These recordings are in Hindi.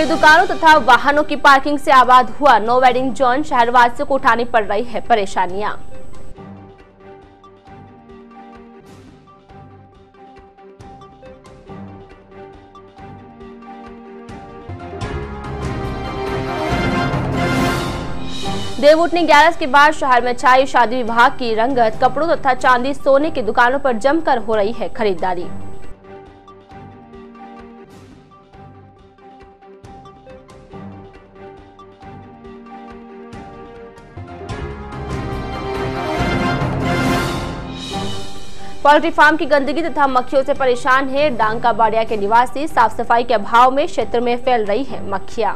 फिर दुकानों तथा वाहनों की पार्किंग से आबाद हुआ नो वेडिंग जोन। शहरवासियों को उठानी पड़ रही है परेशानियां। देवउठनी 11 के बाद शहर में छाई शादी विभाग की रंगत। कपड़ों तथा चांदी सोने की दुकानों पर जमकर हो रही है खरीदारी। पोल्ट्री फार्म की गंदगी तथा मक्खियों से परेशान है डांका बाड़िया के निवासी। साफ सफाई के अभाव में क्षेत्र में फैल रही है मक्खियां।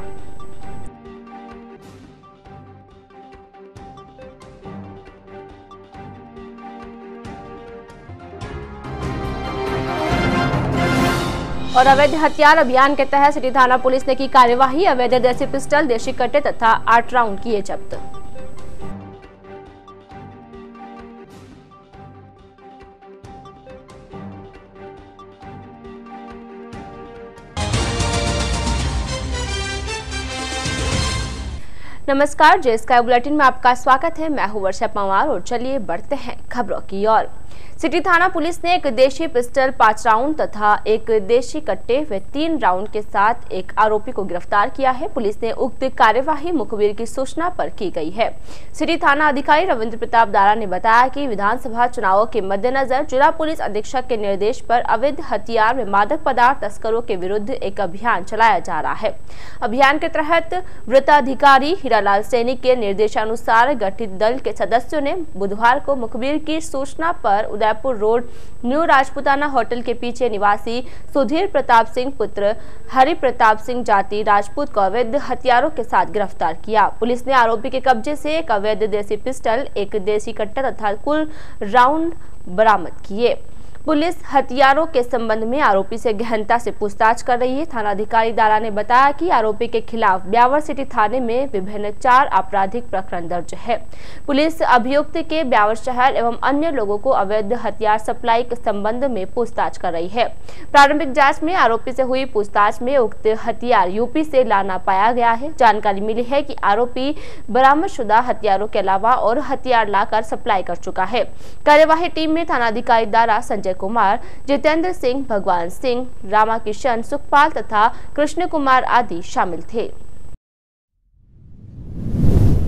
और अवैध हथियार अभियान के तहत सिटी थाना पुलिस ने की कार्यवाही। अवैध देसी पिस्टल, देशी कट्टे तथा 8 राउंड किए जब्त। नमस्कार, जे स्काई बुलेटिन में आपका स्वागत है। मैं हूं वर्षा पंवार और चलिए बढ़ते हैं खबरों की ओर। सिटी थाना पुलिस ने एक देशी पिस्टल 5 राउंड तथा एक देशी कट्टे व 3 राउंड के साथ एक आरोपी को गिरफ्तार किया है। पुलिस ने उक्त कार्यवाही मुखबिर की सूचना पर की गई है। सिटी थाना अधिकारी रविंद्र प्रताप दारा ने बताया कि विधानसभा चुनावों के मद्देनजर जिला पुलिस अधीक्षक के निर्देश पर अवैध हथियार व मादक पदार्थ तस्करों के विरुद्ध एक अभियान चलाया जा रहा है। अभियान के तहत वृत्ताधिकारी हीरालाल सैनी के निर्देशानुसार गठित दल के सदस्यों ने बुधवार को मुखबिर की सूचना पर Udaipur road new Rajputana hotel के पीछे निवासी सुधीर प्रताप सिंह पुत्र हरि प्रताप सिंह जाति राजपूत को अवैध हथियारों के साथ गिरफ्तार किया। पुलिस ने आरोपी के कब्जे से एक अवैध देसी पिस्टल, एक देसी कट्टा तथा कुल राउंड बरामद किए। पुलिस हथियारों के संबंध में आरोपी से गहनता से पूछताछ कर रही है। थानाधिकारी दारा ने बताया कि आरोपी के खिलाफ ब्यावर सिटी थाने में विभिन्न 4 आपराधिक प्रकरण दर्ज है। पुलिस अभियुक्त के ब्यावर शहर एवं अन्य लोगों को अवैध हथियार सप्लाई के संबंध में पूछताछ कर रही है। प्रारंभिक जांच में आरोपी से हुई पूछताछ में उक्त हथियार यूपी से लाना पाया गया है। जानकारी मिली है कि आरोपी बरामदशुदा हथियारों के अलावा और हथियार लाकर सप्लाई कर चुका है। कार्यवाही टीम में थानाधिकारी दारा, संजय कुमार, जितेंद्र सिंह, भगवान सिंह, रामा किशन, सुखपाल तथा कृष्ण कुमार आदि शामिल थे।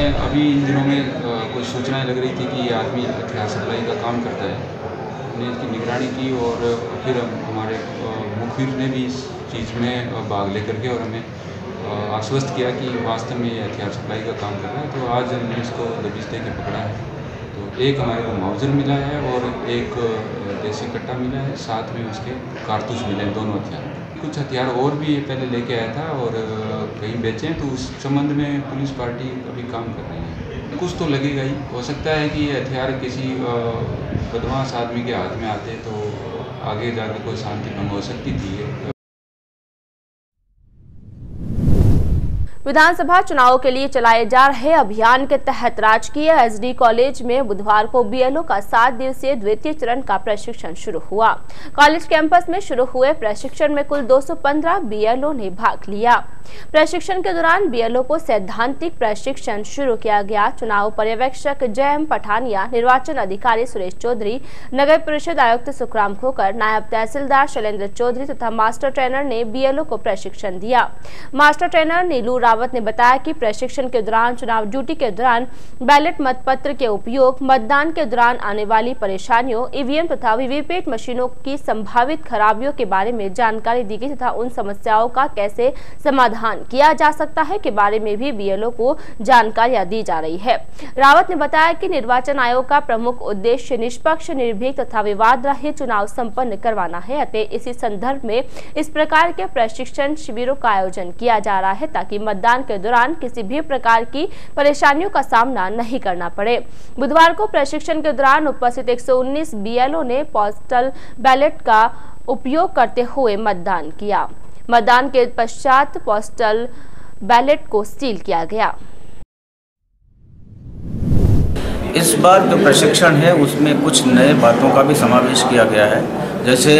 अभी इन दिनों में कुछ सूचनाएं लग रही थी कि ये आदमी हथियार सप्लाई का काम करता है। हमने इसकी निगरानी की और फिर हमारे मुखबिर ने भी इस चीज़ में भाग लेकर के और हमें आश्वस्त किया कि वास्तव में ये हथियार सप्लाई का काम कर रहा है। तो आज हमने इसको दबिश दे के पकड़ा है। तो एक हमारे को माउजर मिला है और एक देसी कट्टा मिला है, साथ में उसके कारतूस मिले हैं, दोनों हथियार। कुछ हथियार और भी पहले लेके आया था और कहीं बेचे हैं, तो उस संबंध में पुलिस पार्टी अभी काम कर रही है। कुछ तो लगेगा ही, हो सकता है कि ये हथियार किसी बदमाश आदमी के हाथ में आते तो आगे जाकर कोई शांति भंग हो सकती थी। विधानसभा चुनाव के लिए चलाए जा रहे अभियान के तहत राजकीय एसडी कॉलेज में बुधवार को बीएलओ का 7 दिवसीय द्वितीय चरण का प्रशिक्षण शुरू हुआ। कॉलेज कैंपस में शुरू हुए प्रशिक्षण में कुल 215 बीएलओ ने भाग लिया। प्रशिक्षण के दौरान बीएलओ को सैद्धांतिक प्रशिक्षण शुरू किया गया। चुनाव पर्यवेक्षक जयम पठानिया, निर्वाचन अधिकारी सुरेश चौधरी, नगर परिषद आयुक्त सुखराम खोकर, नायब तहसीलदार शैलेंद्र चौधरी तथा मास्टर ट्रेनर ने बीएलओ को प्रशिक्षण दिया। मास्टर ट्रेनर नीलू रावत ने बताया कि प्रशिक्षण के दौरान चुनाव ड्यूटी के दौरान बैलेट मतपत्र के उपयोग, मतदान के दौरान आने वाली परेशानियों, ईवीएम तथा वीवीपैट मशीनों की संभावित खराबियों के बारे में जानकारी दी गई तथा उन समस्याओं का कैसे समाधान किया जा सकता है के बारे में भी बीएलओ को जानकारियां दी जा रही है। रावत ने बताया कि निर्वाचन आयोग का प्रमुख उद्देश्य निष्पक्ष, निर्भीक तथा विवाद रहित चुनाव संपन्न करवाना है। अतः इसी संदर्भ में इस प्रकार के प्रशिक्षण शिविरों का आयोजन किया जा रहा है ताकि मतदान के दौरान किसी भी प्रकार की परेशानियों का सामना नहीं करना पड़े। बुधवार को प्रशिक्षण के दौरान उपस्थित 119 बीएलओ ने पोस्टल बैलेट का उपयोग करते हुए मतदान किया। मतदान के पश्चात पोस्टल बैलेट को सील किया गया। इस बार जो प्रशिक्षण है उसमें कुछ नए बातों का भी समावेश किया गया है, जैसे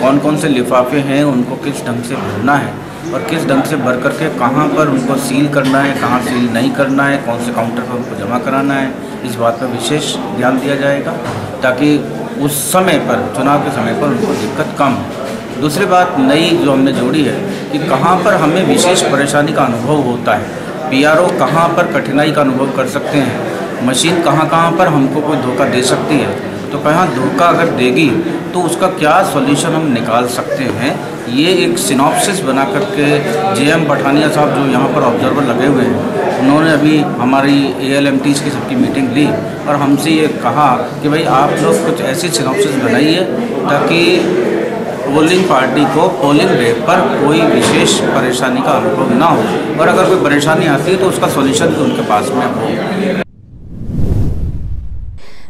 कौन कौन से लिफाफे हैं उनको किस ढंग से भरना है, और किस ढंग से भर करके कहाँ पर उनको सील करना है, कहाँ सील नहीं करना है, कौन से काउंटर पर उनको जमा कराना है, इस बात पर विशेष ध्यान दिया जाएगा ताकि उस समय पर, चुनाव के समय पर उनको दिक्कत कम हो। दूसरी बात नई जो हमने जोड़ी है कि कहाँ पर हमें विशेष परेशानी का अनुभव होता है, PRO कहाँ पर कठिनाई का अनुभव कर सकते हैं, मशीन कहाँ पर हमको कोई धोखा दे सकती है, तो कहाँ धोखा अगर देगी तो उसका क्या सॉल्यूशन हम निकाल सकते हैं। ये एक सिनॉप्सिस बना करके JM पठानिया साहब जो यहाँ पर ऑब्जर्वर लगे हुए हैं, उन्होंने अभी हमारी ALMTs की सबकी मीटिंग ली और हमसे ये कहा कि भाई आप लोग कुछ ऐसी सिनॉप्सिस बनाइए ताकि पोलिंग पार्टी को पोलिंग डे पर कोई विशेष परेशानी का अनुभव ना हो, और अगर कोई परेशानी आती है तो उसका सॉल्यूशन भी उनके पास में हो।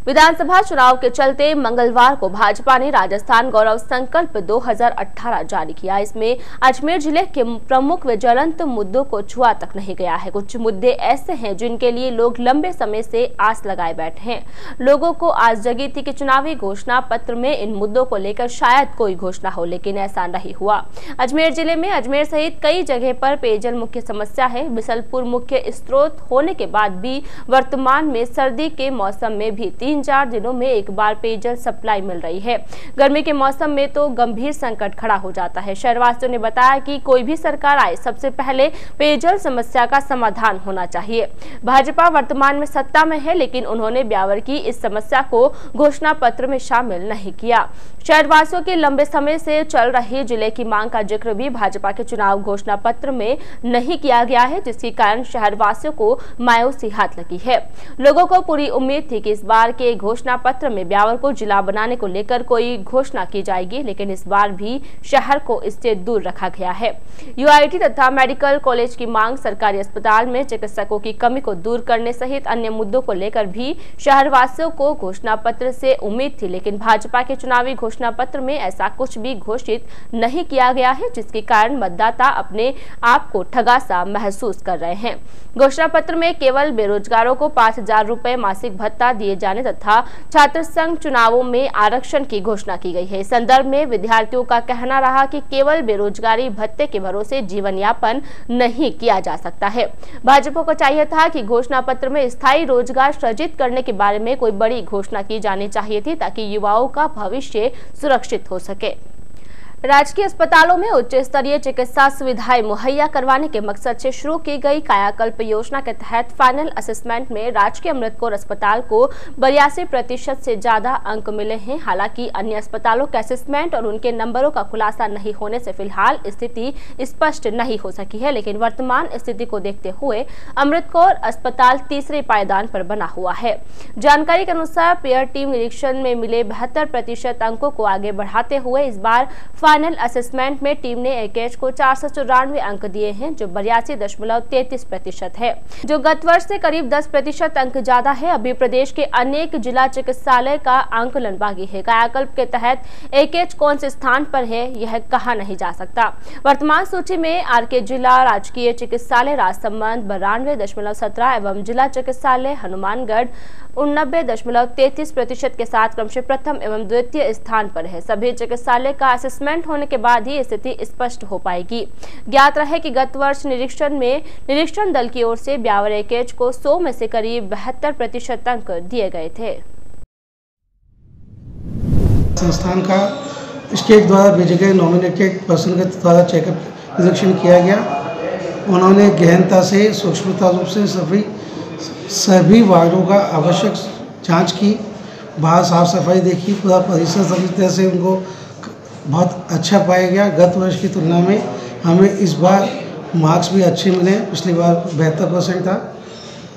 विधानसभा चुनाव के चलते मंगलवार को भाजपा ने राजस्थान गौरव संकल्प 2018 जारी किया। इसमें अजमेर जिले के प्रमुख व ज्वलंत मुद्दों को छुआ तक नहीं गया है। कुछ मुद्दे ऐसे हैं जिनके लिए लोग लंबे समय से आस लगाए बैठे हैं। लोगों को आस जगी थी कि चुनावी घोषणा पत्र में इन मुद्दों को लेकर शायद कोई घोषणा हो, लेकिन ऐसा नहीं हुआ। अजमेर जिले में अजमेर सहित कई जगह पर पेयजल मुख्य समस्या है। बिसलपुर मुख्य स्रोत होने के बाद भी वर्तमान में सर्दी के मौसम में भी 3-4 दिनों में एक बार पेयजल सप्लाई मिल रही है। गर्मी के मौसम में तो गंभीर संकट खड़ा हो जाता है। शहरवासियों ने बताया कि कोई भी सरकार आए, सबसे पहले पेयजल समस्या का समाधान होना चाहिए। भाजपा वर्तमान में सत्ता में है, लेकिन उन्होंने ब्यावर की इस समस्या को घोषणा पत्र में शामिल नहीं किया। शहरवासियों के लंबे समय से चल रही जिले की मांग का जिक्र भी भाजपा के चुनाव घोषणा पत्र में नहीं किया गया है, जिसके कारण शहरवासियों को मायूसी हाथ लगी है। लोगों को पूरी उम्मीद थी कि इस बार के घोषणा पत्र में ब्यावर को जिला बनाने को लेकर कोई घोषणा की जाएगी, लेकिन इस बार भी शहर को इससे दूर रखा गया है। UIT तथा मेडिकल कॉलेज की मांग, सरकारी अस्पताल में चिकित्सकों की कमी को दूर करने सहित अन्य मुद्दों को लेकर भी शहरवासियों को घोषणा पत्र से उम्मीद थी, लेकिन भाजपा के चुनावी घोषणा पत्र में ऐसा कुछ भी घोषित नहीं किया गया है, जिसके कारण मतदाता अपने आप को ठगा सा महसूस कर रहे हैं। घोषणा पत्र में केवल बेरोजगारों को 5,000 रुपए मासिक भत्ता दिए जाने तथा छात्र संघ चुनावों में आरक्षण की घोषणा की गई है। इस संदर्भ में विद्यार्थियों का कहना रहा कि केवल बेरोजगारी भत्ते के भरोसे जीवन यापन नहीं किया जा सकता है। भाजपा को चाहिए था कि घोषणा पत्र में स्थायी रोजगार सृजित करने के बारे में कोई बड़ी घोषणा की जानी चाहिए थी, ताकि युवाओं का भविष्य सुरक्षित हो सके। राजकीय अस्पतालों में उच्च स्तरीय चिकित्सा सुविधाएं मुहैया करवाने के मकसद से शुरू की गई कायाकल्प योजना के तहत फाइनल असेसमेंट में राजकीय अमृतकौर अस्पताल को 82% से ज्यादा अंक मिले हैं। हालांकि अन्य अस्पतालों के असेसमेंट और उनके नंबरों का खुलासा नहीं होने से फिलहाल स्थिति स्पष्ट नहीं हो सकी है, लेकिन वर्तमान स्थिति को देखते हुए अमृतकौर अस्पताल तीसरे पायदान पर बना हुआ है। जानकारी के अनुसार पेयर टीम निरीक्षण में मिले 72% अंकों को आगे बढ़ाते हुए इस बार फाइनल असेसमेंट में टीम ने AKH को 494 अंक दिए हैं, जो 82.33% है, जो गत वर्ष से करीब 10% अंक ज्यादा है। अभी प्रदेश के अनेक जिला चिकित्सालय का आंकलन बाकी है। कायाकल्प के तहत AKH कौन से स्थान पर है, यह कहा नहीं जा सकता। वर्तमान सूची में RK जिला राजकीय चिकित्सालय राजसमंद 92.17 एवं जिला चिकित्सालय हनुमानगढ़ 89.33% के साथ क्रमशः प्रथम एवं द्वितीय स्थान पर है। सभी चिकित्सालय का असेसमेंट होने के बाद ही स्थिति स्पष्ट हो पाएगी। ज्ञात रहे कि गत वर्ष निरीक्षण दल की ओर से ब्यावर AKH को 100 में से करीब 72% अंक दिए गए थे। संस्थान का स्टेट द्वारा भेजे गए नॉमिनेटेड पर्सन के द्वारा चेकअप निरीक्षण किया गया। उन्होंने गहनता से, सूक्ष्मता रूप से सभी वार्डों का आवश्यक जांच की, बाहर साफ सफाई देखी, पूरा परिसर सभी तरह से उनको बहुत अच्छा पाया गया। गत वर्ष की तुलना में हमें इस बार मार्क्स भी अच्छे मिले। पिछली बार 72% था,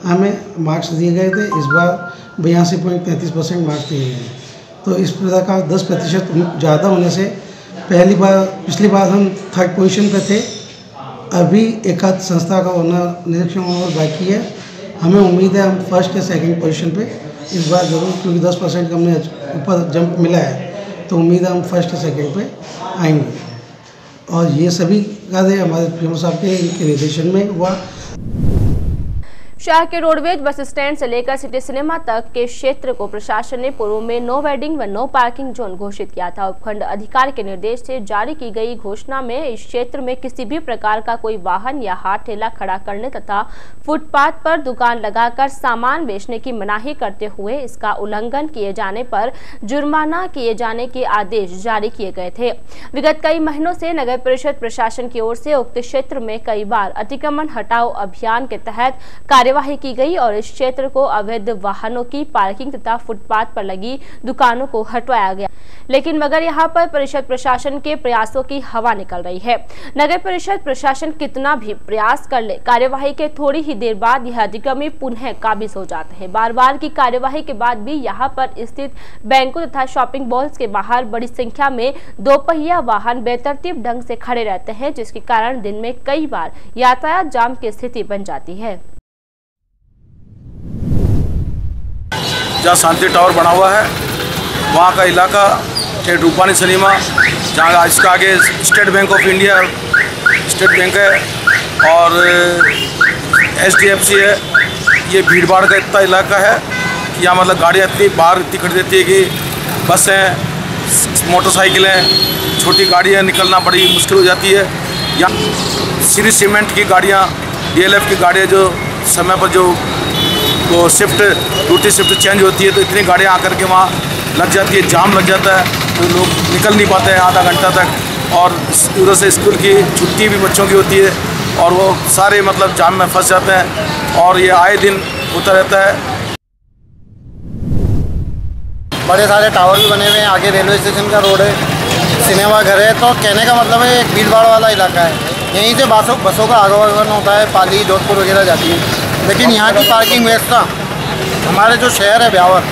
हमें मार्क्स दिए गए थे, इस बार 82.33% मार्क्स दिए गए। तो इस प्रकार का 10% ज़्यादा होने से पिछली बार हम 3rd पोजीशन पे थे, अभी एक आध संस्था का होना निरीक्षण होना बाकी है। हमें उम्मीद है हम 1st या 2nd पोजीशन पे इस बार जरूर, क्योंकि 10% का हमने ऊपर जंप मिला है, तो उम्मीद है हम 1st या 2nd पे आएंगे। और ये सभी कार्य हमारे पीएम साहब के निर्देशन में हुआ। शहर के रोडवेज बस स्टैंड से लेकर सिटी सिनेमा तक के क्षेत्र को प्रशासन ने पूर्व में नो वेडिंग व नो पार्किंग जोन घोषित किया था। उपखंड अधिकारी के निर्देश से जारी की गई घोषणा में इस क्षेत्र में किसी भी प्रकार का कोई वाहन या हाथ ठेला खड़ा करने तथा फुटपाथ पर दुकान लगाकर सामान बेचने की मनाही करते हुए इसका उल्लंघन किए जाने पर जुर्माना किए जाने के आदेश जारी किए गए थे। विगत कई महीनों से नगर परिषद प्रशासन की ओर से उक्त क्षेत्र में कई बार अतिक्रमण हटाओ अभियान के तहत कार्यवाही की गई और इस क्षेत्र को अवैध वाहनों की पार्किंग तथा फुटपाथ पर लगी दुकानों को हटवाया गया, लेकिन मगर यहां पर परिषद प्रशासन के प्रयासों की हवा निकल रही है। नगर परिषद प्रशासन कितना भी प्रयास कर ले, कार्यवाही के थोड़ी ही देर बाद यह अतिक्रमी पुनः काबिज हो जाते हैं। बार बार की कार्यवाही के बाद भी यहां पर स्थित बैंकों तथा शॉपिंग मॉल्स के बाहर बड़ी संख्या में दोपहिया वाहन बेतरतीब ढंग से खड़े रहते हैं, जिसके कारण दिन में कई बार यातायात जाम की स्थिति बन जाती है। जहाँ शांति टावर बना हुआ है वहाँ का इलाका रूपानी सिनेमा, जहाँ इसका आगे state bank of India state bank है और HDFC है, ये भीड़ भाड़ का इतना इलाका है कि यहाँ मतलब गाड़ियाँ इतनी बाहर इतनी खड़ी रहती है कि बसें, मोटरसाइकिलें, छोटी गाड़ियाँ निकलना बड़ी मुश्किल हो जाती है। यहाँ सीरी सीमेंट की गाड़ियाँ, DLF की गाड़ियाँ जो समय पर जो वो ड्यूटी शिफ्ट चेंज होती है तो इतनी गाड़ियाँ आकर के वहाँ लग जाती है, जाम लग जाता है, तो लोग निकल नहीं पाते हैं आधा घंटा तक। और उधर से स्कूल की छुट्टी भी बच्चों की होती है और वो सारे मतलब जाम में फंस जाते हैं और ये आए दिन होता रहता है। बड़े सारे टावर भी बने हुए हैं, आगे रेलवे स्टेशन का रोड है, सिनेमा घर है, तो कहने का मतलब है एक भीड़ भाड़ वाला इलाका है। यहीं से बसों का आवागमन होता है, पाली जोधपुर वगैरह जाती है। लेकिन यहाँ की पार्किंग व्यवस्था हमारे जो शहर है ब्यावर,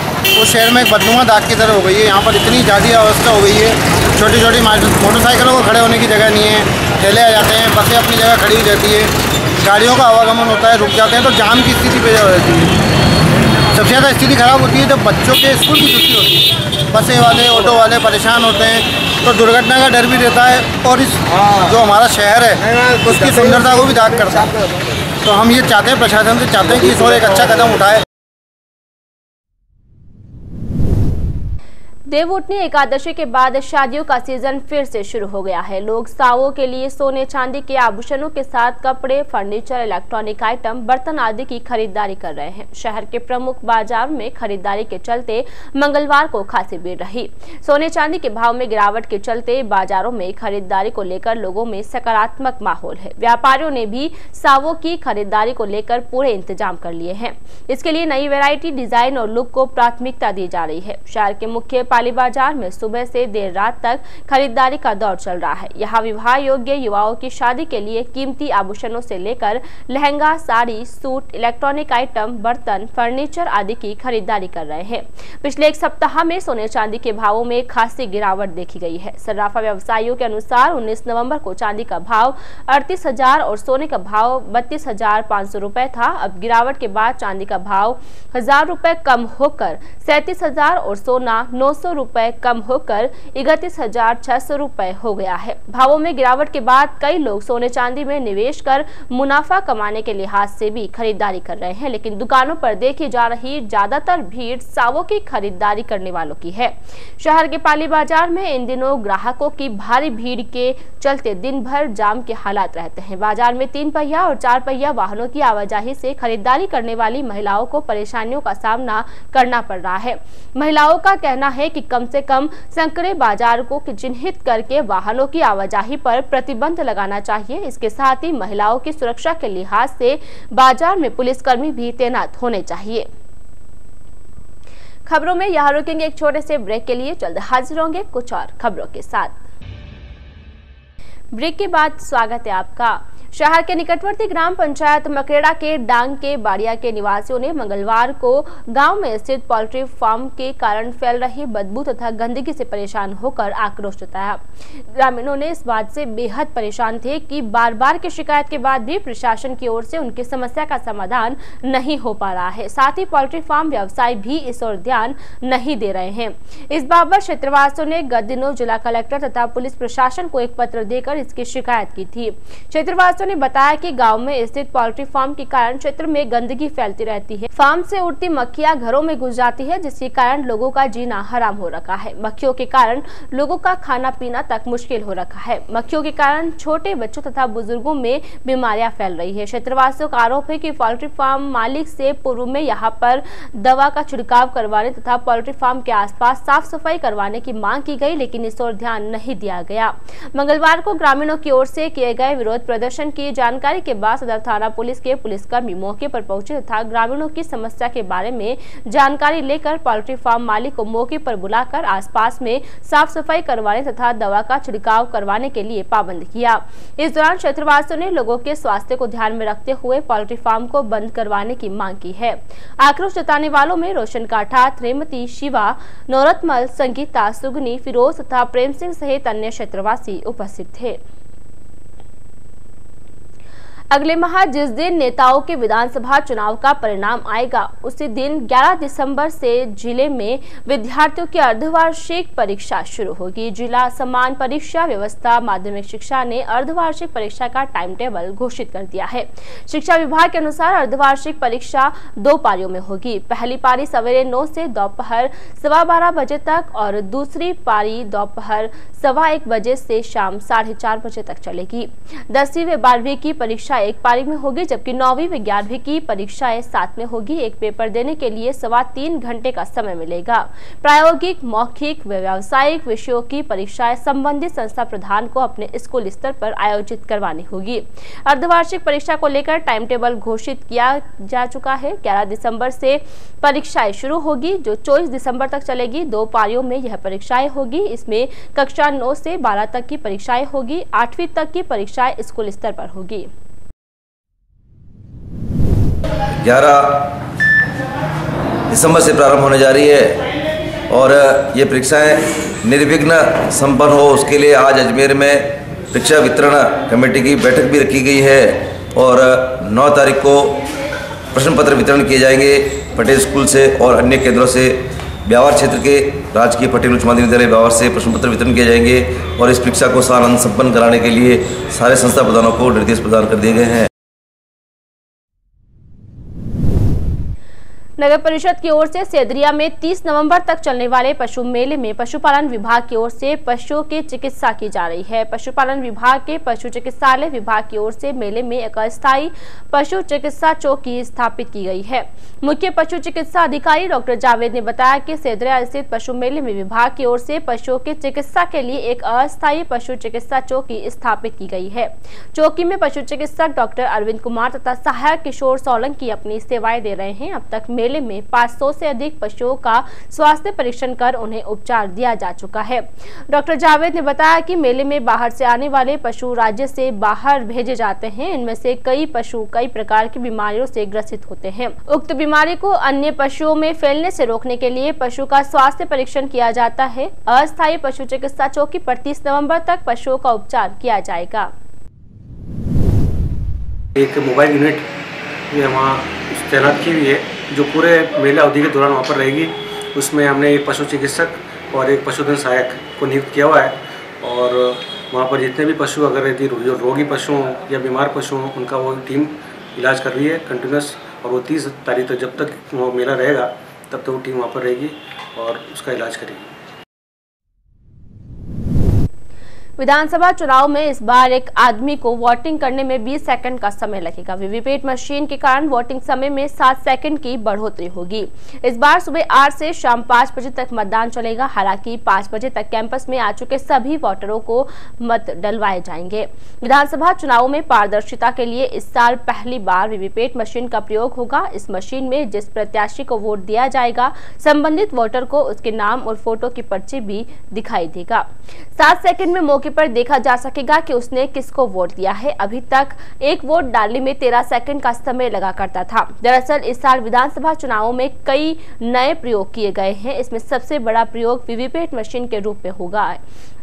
उस शहर में एक बदनुमा दाग की तरह हो गई है। यहाँ पर इतनी ज़्यादा अवस्था हो गई है, छोटी छोटी मोटरसाइकिलों को खड़े होने की जगह नहीं है, ठेले आ जाते हैं, बसें अपनी जगह खड़ी रहती है, गाड़ियों का आवागमन होता है, रुक जाते हैं, तो जाम की स्थिति पैदा हो जाती है। सबसे ज़्यादा स्थिति ख़राब होती है जब बच्चों के स्कूल की छुट्टी होती है, बसें वाले, ऑटो वाले परेशान होते हैं, तो दुर्घटना का डर भी रहता है और इस जो हमारा शहर है उसकी सुंदरता को भी दाग करता है। तो हम ये चाहते हैं, प्रशासन से चाहते हैं कि इस ओर एक अच्छा कदम उठाए। देवउठनी एकादशी के बाद शादियों का सीजन फिर से शुरू हो गया है। लोग सावों के लिए सोने चांदी के आभूषणों के साथ कपड़े, फर्नीचर, इलेक्ट्रॉनिक आइटम, बर्तन आदि की खरीदारी कर रहे हैं। शहर के प्रमुख बाजार में खरीदारी के चलते मंगलवार को खासी भीड़ रही। सोने चांदी के भाव में गिरावट के चलते बाजारों में खरीदारी को लेकर लोगों में सकारात्मक माहौल है। व्यापारियों ने भी सावों की खरीदारी को लेकर पूरे इंतजाम कर लिए हैं। इसके लिए नई वैरायटी, डिजाइन और लुक को प्राथमिकता दी जा रही है। शहर के मुख्य पाली बाजार में सुबह से देर रात तक खरीदारी का दौर चल रहा है। यहाँ विवाह योग्य युवाओं की शादी के लिए कीमती आभूषणों से लेकर lehenga, sari, suit, electronic item, बर्तन, फर्नीचर आदि की खरीदारी कर रहे हैं। पिछले एक सप्ताह में सोने चांदी के भावों में खासी गिरावट देखी गई है। सर्राफा व्यवसायियों के अनुसार 19 नवंबर को चांदी का भाव 38,000 और सोने का भाव 32,500 रुपए था। अब गिरावट के बाद चांदी का भाव 1,000 रुपए कम होकर 37,000 और सोना 900 रुपए कम होकर 31,600 रुपए हो गया है। भावों में गिरावट के बाद कई लोग सोने चांदी में निवेश कर मुनाफा कमाने के लिहाज से भी खरीदारी कर रहे हैं, लेकिन दुकानों पर देखी जा रही ज्यादातर भीड़ सावों की खरीदारी करने वालों की है। शहर के पाली बाजार में इन दिनों ग्राहकों की भारी भीड़ के चलते दिन भर जाम के हालात रहते हैं। बाजार में 3 पहिया और 4 पहिया वाहनों की आवाजाही से खरीदारी करने वाली महिलाओं को परेशानियों का सामना करना पड़ रहा है। महिलाओं का कहना है कि कम से कम संकरे बाजार को चिन्हित करके वाहनों की आवाजाही पर प्रतिबंध लगाना चाहिए। इसके साथ ही महिलाओं की सुरक्षा के लिहाज से बाजार में पुलिसकर्मी भी तैनात होने चाहिए। खबरों में यहाँ रुकेंगे एक छोटे से ब्रेक के लिए, जल्द हाजिर होंगे कुछ और खबरों के साथ। ब्रेक के बाद स्वागत है आपका। शहर के निकटवर्ती ग्राम पंचायत मकरेड़ा के डांग के बाड़िया के निवासियों ने मंगलवार को गांव में स्थित पोल्ट्री फार्म के कारण फैल रही बदबू तथा गंदगी से परेशान होकर आक्रोश जताया। ग्रामीणों ने इस बात से बेहद परेशान थे कि बार बार की शिकायत के बाद भी प्रशासन की ओर से उनकी समस्या का समाधान नहीं हो पा रहा है। साथ ही पोल्ट्री फार्म व्यवसायी भी इस ओर ध्यान नहीं दे रहे हैं। इस बाबत क्षेत्रवासियों ने गत दिनों जिला कलेक्टर तथा पुलिस प्रशासन को एक पत्र देकर कर इसकी शिकायत की थी। क्षेत्रवासियों ने बताया कि गांव में स्थित पोल्ट्री फार्म के कारण क्षेत्र में गंदगी फैलती रहती है। फार्म से उड़ती मक्खियां घरों में घुस जाती है, जिसके कारण लोगों का जीना हराम हो रखा है। मक्खियों के कारण लोगों का खाना पीना तक मुश्किल हो रखा है। मक्खियों के कारण छोटे बच्चों तथा बुजुर्गों में बीमारियां फैल रही है। क्षेत्रवासियों का आरोप है कि पोल्ट्री फार्म मालिक से पूर्व में यहां पर दवा का छिड़काव करवाने तथा पोल्ट्री फार्म के आसपास साफ सफाई करवाने की मांग की गई, लेकिन इस ओर ध्यान नहीं दिया गया। मंगलवार को ग्रामीणों की ओर से किए गए विरोध प्रदर्शन की जानकारी के बाद सदर थाना पुलिस के पुलिसकर्मी मौके पर पहुंचे तथा ग्रामीणों की समस्या के बारे में जानकारी लेकर पोल्ट्री फार्म मालिक को मौके पर बुलाकर आसपास में साफ सफाई करवाने तथा दवा का छिड़काव करवाने के लिए पाबंद किया। इस दौरान क्षेत्रवासियों ने लोगों के स्वास्थ्य को ध्यान में रखते हुए पोल्ट्री फार्म को बंद करवाने की मांग की है। आक्रोश जताने वालों में रोशन काठा, श्रीमती शिवा, नौरतमल, संगीता, सुगनी, फिरोज तथा प्रेम सिंह सहित अन्य क्षेत्रवासी उपस्थित थे। अगले माह जिस दिन नेताओं के विधानसभा चुनाव का परिणाम आएगा, उसी दिन 11 दिसंबर से जिले में विद्यार्थियों की अर्धवार्षिक परीक्षा शुरू होगी। जिला समान परीक्षा व्यवस्था माध्यमिक शिक्षा ने अर्धवार्षिक परीक्षा का टाइम टेबल घोषित कर दिया है। शिक्षा विभाग के अनुसार अर्धवार्षिक परीक्षा 2 पारियों में होगी। पहली पारी सवेरे 9 से दोपहर 12:15 बजे तक और दूसरी पारी दोपहर 1:15 बजे से शाम 4:30 बजे तक चलेगी। 10वीं व 12वीं की परीक्षा एक पारी में होगी, जबकि 9वीं व 11वीं की परीक्षाएं साथ में होगी। एक पेपर देने के लिए 3.25 घंटे का समय मिलेगा। प्रायोगिक, मौखिक व व्यावसायिक विषयों की परीक्षाएं संबंधित संस्था प्रधान को अपने स्कूल स्तर पर आयोजित करवानी होगी। अर्धवार्षिक परीक्षा को लेकर टाइम टेबल घोषित किया जा चुका है। 11 दिसंबर से परीक्षाएं शुरू होगी, जो 24 दिसंबर तक चलेगी। 2 पारियों में यह परीक्षाएं होगी। इसमें कक्षा 9 से 12 तक की परीक्षाएं होगी। 8वीं तक की परीक्षाएं स्कूल स्तर पर होगी। 11 दिसंबर से प्रारंभ होने जा रही है और ये परीक्षाएं निर्विघ्न संपन्न हो, उसके लिए आज अजमेर में परीक्षा वितरण कमेटी की बैठक भी रखी गई है और 9 तारीख को प्रश्न पत्र वितरण किए जाएंगे पटेल स्कूल से और अन्य केंद्रों से। ब्यावर क्षेत्र के राजकीय पटेल उच्च माध्यमिक विद्यालय ब्यावर से प्रश्न पत्र वितरण किए जाएंगे और इस परीक्षा को सानंद संपन्न कराने के लिए सारे संस्था प्रधानों को निर्देश प्रदान कर दिए गए हैं। नगर परिषद की ओर से सेदरिया में 30 नवंबर तक चलने वाले पशु मेले में पशुपालन विभाग की ओर से पशुओं की चिकित्सा की जा रही है। पशुपालन विभाग के पशु चिकित्सालय विभाग की ओर से मेले में एक अस्थायी पशु चिकित्सा चौकी स्थापित की गई है। मुख्य पशु चिकित्सा अधिकारी डॉक्टर जावेद ने बताया कि सेदरिया स्थित पशु मेले में विभाग की ओर से पशुओं की चिकित्सा के लिए एक अस्थायी पशु चिकित्सा चौकी स्थापित की गई है। चौकी में पशु चिकित्सक डॉक्टर अरविंद कुमार तथा सहायक किशोर सोलंकी अपनी सेवाएं दे रहे हैं। अब तक मेले में 500 से अधिक पशुओं का स्वास्थ्य परीक्षण कर उन्हें उपचार दिया जा चुका है। डॉक्टर जावेद ने बताया कि मेले में बाहर से आने वाले पशु राज्य से बाहर भेजे जाते हैं। इनमें से कई पशु कई प्रकार की बीमारियों से ग्रसित होते हैं। उक्त बीमारी को अन्य पशुओं में फैलने से रोकने के लिए पशु का स्वास्थ्य परीक्षण किया जाता है। अस्थायी पशु चिकित्सा चौकी पर 30 नवंबर तक पशुओं का उपचार किया जाएगा। एक मोबाइल यूनिट वहाँ तैनात की हुई है जो पूरे मेला अवधि के दौरान वहाँ पर रहेगी। उसमें हमने एक पशु चिकित्सक और एक पशुधन सहायक को नियुक्त किया हुआ है और वहाँ पर जितने भी पशु अगर यदि जो रोगी पशु हों या बीमार पशु हों उनका वो टीम इलाज कर रही है कंटिन्यूस और वो 30 तारीख तक जब तक वो मेला रहेगा तब तक वो टीम वहाँ पर रहेगी और उसका इलाज करेगी। विधानसभा चुनाव में इस बार एक आदमी को वोटिंग करने में 20 सेकंड का समय लगेगा। वीवीपैट मशीन के कारण वोटिंग समय में 7 सेकंड की बढ़ोतरी होगी। इस बार सुबह 8 से शाम 5 बजे तक मतदान चलेगा। हालांकि 5 बजे तक कैंपस में आ चुके सभी वोटरों को मत डलवाए जाएंगे। विधानसभा चुनाव में पारदर्शिता के लिए इस साल पहली बार वीवीपैट मशीन का प्रयोग होगा। इस मशीन में जिस प्रत्याशी को वोट दिया जाएगा, संबंधित वोटर को उसके नाम और फोटो की पर्ची भी दिखाई देगा। 7 सेकंड में मौके पर देखा जा सकेगा कि उसने किसको वोट दिया है। अभी तक एक वोट डालने में 13 सेकंड का समय लगा करता था। दरअसल इस साल विधानसभा चुनावों में कई नए प्रयोग किए गए हैं। इसमें सबसे बड़ा प्रयोग वीवीपैट मशीन के रूप में होगा।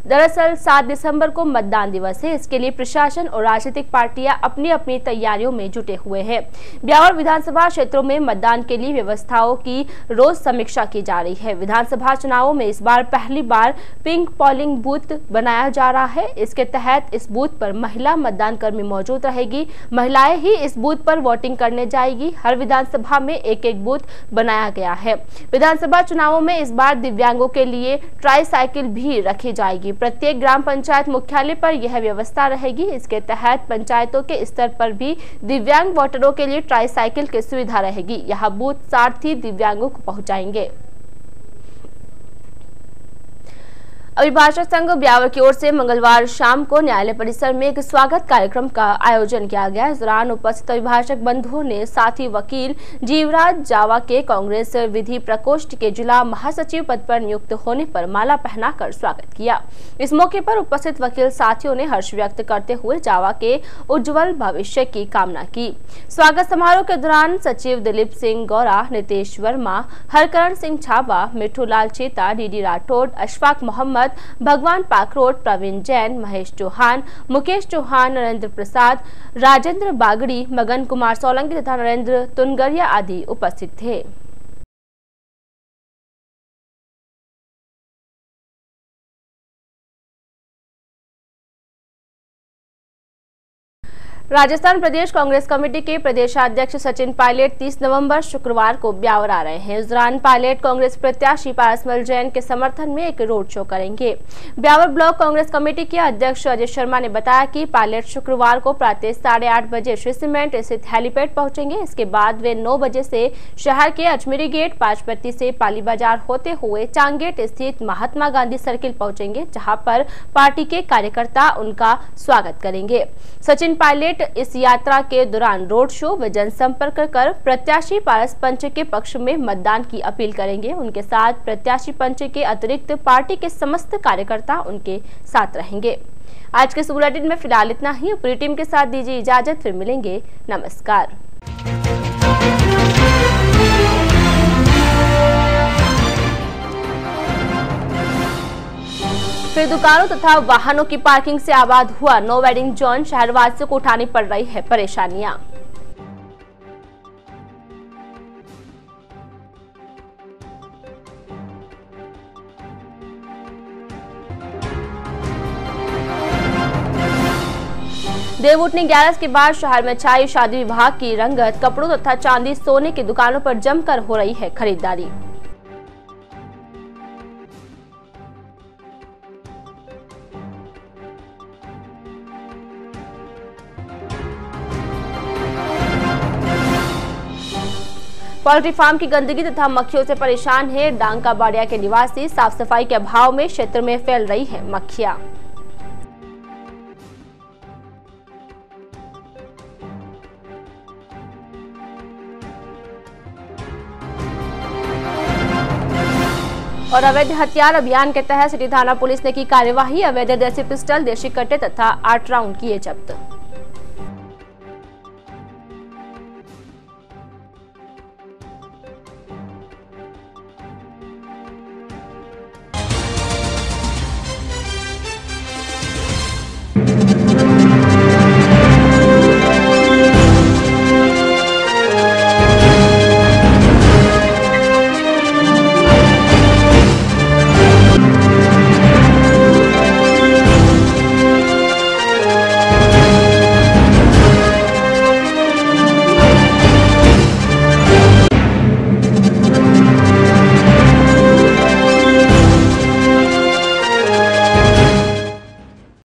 दरअसल 7 दिसंबर को मतदान दिवस है। इसके लिए प्रशासन और राजनीतिक पार्टियां अपनी अपनी तैयारियों में जुटे हुए हैं। ब्यावर विधानसभा क्षेत्रों में मतदान के लिए व्यवस्थाओं की रोज समीक्षा की जा रही है। विधानसभा चुनावों में इस बार पहली बार पिंक पोलिंग बूथ बनाया जा रहा है। इसके तहत इस बूथ पर महिला मतदान कर्मी मौजूद रहेगी। महिलाएं ही इस बूथ पर वोटिंग करने जाएगी। हर विधानसभा में एक एक बूथ बनाया गया है। विधानसभा चुनावों में इस बार दिव्यांगों के लिए ट्राईसाइकिल भी रखी जाएगी। प्रत्येक ग्राम पंचायत मुख्यालय पर यह व्यवस्था रहेगी। इसके तहत पंचायतों के स्तर पर भी दिव्यांग वोटरों के लिए ट्राईसाइकिल की सुविधा रहेगी। यह बूथ सारथी दिव्यांगों को पहुंचाएंगे। अभिभाषक संघ ब्यावर की ओर से मंगलवार शाम को न्यायालय परिसर में एक स्वागत कार्यक्रम का आयोजन किया गया। इस दौरान उपस्थित अभिभाषक बंधुओं ने साथी वकील जीवराज जावा के कांग्रेस विधि प्रकोष्ठ के जिला महासचिव पद पर नियुक्त होने पर माला पहनाकर स्वागत किया। इस मौके पर उपस्थित वकील साथियों ने हर्ष व्यक्त करते हुए जावा के उज्जवल भविष्य की कामना की। स्वागत समारोह के दौरान सचिव दिलीप सिंह गौरा, नितेश वर्मा, हरकरण सिंह छाबा, मिठू लाल चेता, डीडी राठौड़, अशफाक मोहम्मद, भगवान पाखरोट, प्रवीण जैन, महेश चौहान, मुकेश चौहान, नरेंद्र प्रसाद, राजेंद्र बागड़ी, मगन कुमार सोलंकी तथा नरेंद्र तुनगरिया आदि उपस्थित थे। राजस्थान प्रदेश कांग्रेस कमेटी के प्रदेशाध्यक्ष सचिन पायलट 30 नवंबर शुक्रवार को ब्यावर आ रहे हैं। इस दौरान पायलट कांग्रेस प्रत्याशी पारसमल जैन के समर्थन में एक रोड शो करेंगे। ब्यावर ब्लॉक कांग्रेस कमेटी के अध्यक्ष अजय शर्मा ने बताया कि पायलट शुक्रवार को प्रातः 8:30 बजे श्री सीमेंट स्थित हेलीपैड पहुंचेंगे। इसके बाद वे 9 बजे से शहर के अजमेरी गेट, पाचपत्ती से पाली बाजार होते हुए चांगेट स्थित महात्मा गांधी सर्किल पहुंचेंगे, जहां पर पार्टी के कार्यकर्ता उनका स्वागत करेंगे। सचिन पायलट इस यात्रा के दौरान रोड शो व जनसंपर्क कर प्रत्याशी पारस पंच के पक्ष में मतदान की अपील करेंगे। उनके साथ प्रत्याशी पंच के अतिरिक्त पार्टी के समस्त कार्यकर्ता उनके साथ रहेंगे। आज के इस बुलेटिन में फिलहाल इतना ही। पूरी टीम के साथ दीजिए इजाजत, फिर मिलेंगे। नमस्कार। फिर दुकानों तथा वाहनों की पार्किंग से आबाद हुआ नो वेडिंग जोन, शहरवासियों को उठानी पड़ रही है परेशानियां। देव उठनी 11 के बाद शहर में छाई शादी विवाह की रंगत। कपड़ों तथा चांदी सोने की दुकानों पर जमकर हो रही है खरीदारी। पोल्ट्री फार्म की गंदगी तथा मक्खियों से परेशान है डांका बाड़िया के निवासी। साफ सफाई के अभाव में क्षेत्र में फैल रही है मक्खियां। और अवैध हथियार अभियान के तहत सिटी थाना पुलिस ने की कार्यवाही। अवैध देसी पिस्टल, देशी कट्टे तथा 8 राउंड किए जब्त।